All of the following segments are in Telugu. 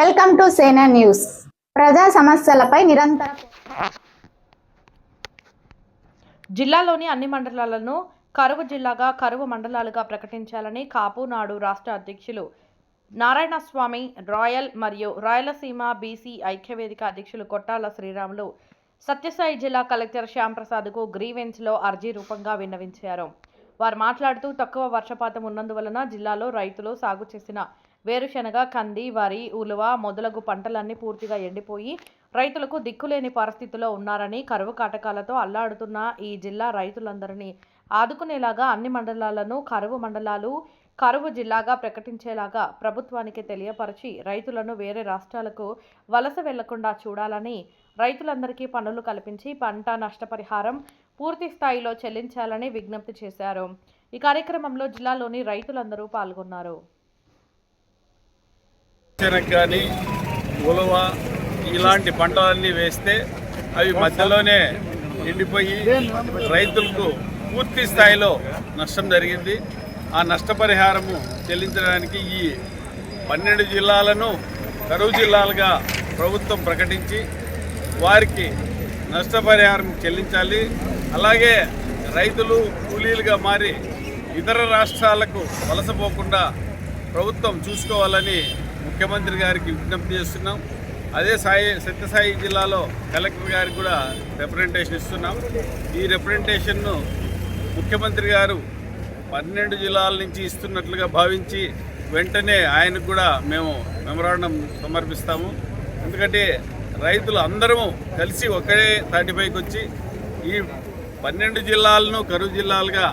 వెల్కమ్ టు సేనా న్యూస్. ప్రజా సమస్యలపై నిరంతర జిల్లాలోని అన్ని మండలాలను కరువు జిల్లాగా, కరువు మండలాలుగా ప్రకటించాలని కాపు నాడు రాష్ట్ర అధ్యక్షులు నారాయణస్వామి, రాయల్ మరియు రాయలసీమ బీసీ ఐక్యవేదిక అధ్యక్షులు కొట్టాల శ్రీరాములు సత్యసాయి జిల్లా కలెక్టర్ శ్యాంప్రసాద్కు గ్రీవెన్స్లో అర్జీ రూపంగా విన్నవించారు. వారు మాట్లాడుతూ తక్కువ వర్షపాతం ఉన్నందువలన జిల్లాలో రైతులు సాగు చేసిన వేరుశనగ, కంది, వరి, ఉలువ మొదలగు పంటలన్నీ పూర్తిగా ఎండిపోయి రైతులకు దిక్కులేని పరిస్థితిలో ఉన్నారని, కరువు కాటకాలతో అల్లాడుతున్న ఈ జిల్లా రైతులందరినీ ఆదుకునేలాగా అన్ని మండలాలను కరువు మండలాలు, కరువు జిల్లాగా ప్రకటించేలాగా ప్రభుత్వానికి తెలియపరిచి రైతులను వేరే రాష్ట్రాలకు వలస వెళ్లకుండా చూడాలని, రైతులందరికీ పనులు కల్పించి పంట నష్టపరిహారం పూర్తి స్థాయిలో చెల్లించాలని విజ్ఞప్తి చేశారు. ఈ కార్యక్రమంలో జిల్లాలోని రైతులందరూ పాల్గొన్నారు. కానీ ఉలవ ఇలాంటి పంటలన్నీ వేస్తే అవి మధ్యలోనే ఎండిపోయి రైతులకు పూర్తి స్థాయిలో నష్టం జరిగింది. ఆ నష్టపరిహారము చెల్లించడానికి ఈ 12 జిల్లాలను కరువు జిల్లాలుగా ప్రభుత్వం ప్రకటించి వారికి నష్టపరిహారం చెల్లించాలి. అలాగే రైతులు కూలీలుగా మారి ఇతర రాష్ట్రాలకు వలసపోకుండా ప్రభుత్వం చూసుకోవాలని ముఖ్యమంత్రి గారికి విజ్ఞప్తి చేస్తున్నాం. అదే సత్యసాయి జిల్లాలో కలెక్టర్ గారికి కూడా రిప్రజెంటేషన్ ఇస్తున్నాం. ఈ రిప్రజెంటేషన్ను ముఖ్యమంత్రి గారు 12 జిల్లాల నుంచి ఇస్తున్నట్లుగా భావించి వెంటనే ఆయనకు కూడా మేము మెమరాండం సమర్పిస్తాము. ఎందుకంటే రైతులు అందరము కలిసి ఒకే తాటిపైకి వచ్చి ఈ 12 జిల్లాలను కరువు జిల్లాలుగా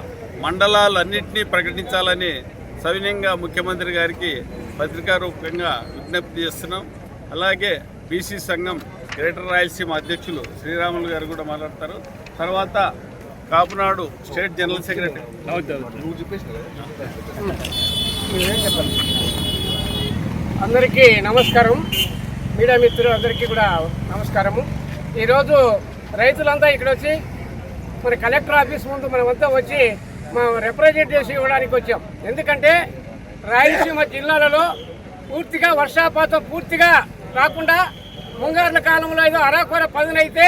మండలాలన్నింటినీ ప్రకటించాలని సవినయంగా ముఖ్యమంత్రి గారికి పత్రికా రూపంగా విజ్ఞప్తి చేస్తున్నాం. అలాగే బీసీ సంఘం గ్రేటర్ రాయలసీమ అధ్యక్షులు శ్రీరాములు గారు కూడా మాట్లాడతారు. తర్వాత కాపునాడు స్టేట్ జనరల్ సెక్రటరీ అందరికీ నమస్కారం. మీడియా మిత్రులు అందరికీ కూడా నమస్కారము. ఈరోజు రైతులంతా ఇక్కడ వచ్చి మన కలెక్టర్ ఆఫీస్ ముందు మనమంతా వచ్చి మనం రిప్రజెంటేషన్ ఇవ్వడానికి వచ్చాం. ఎందుకంటే రాయలసీమ జిల్లాలలో పూర్తిగా వర్షాపాతం పూర్తిగా రాకుండా ముంగారుల కాలంలో ఏదో అరాకొర పదునైతే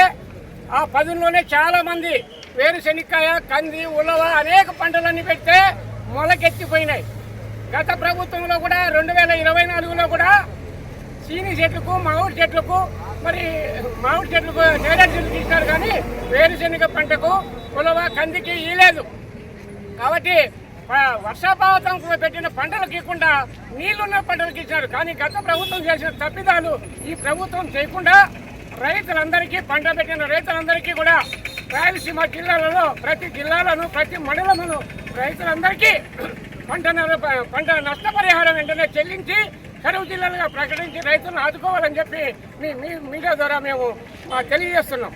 ఆ పదుల్లోనే చాలామంది వేరుశెనక్కాయ, కంది, ఉలవ అనేక పంటలన్నీ పెడితే మొలకెత్తిపోయినాయి. గత ప్రభుత్వంలో కూడా 2024లో కూడా చీని చెట్లకు, మామిడి చెట్లకు మామిడి చెట్లకు నేరేడు చెట్లు తీసినారు, కానీ వేరుశెనగ పంటకు, ఉలవ, కందికి ఇవ్వలేదు. కాబట్టి వర్షాపాతం పెట్టిన పంటలకు ఇవ్వకుండా నీళ్లున్న పంటలకు ఇచ్చినారు. కానీ గత ప్రభుత్వం చేసిన తప్పిదాలు ఈ ప్రభుత్వం చేయకుండా రైతులందరికీ, పంట పెట్టిన రైతులందరికీ కూడా రాయలసీమ జిల్లాలలో ప్రతి జిల్లాలను, ప్రతి మండలంలో రైతులందరికీ పంట నష్టపరిహారం వెంటనే చెల్లించి కరువు జిల్లాలుగా ప్రకటించి రైతులను ఆదుకోవాలని చెప్పి మీడియా ద్వారా మేము తెలియజేస్తున్నాం.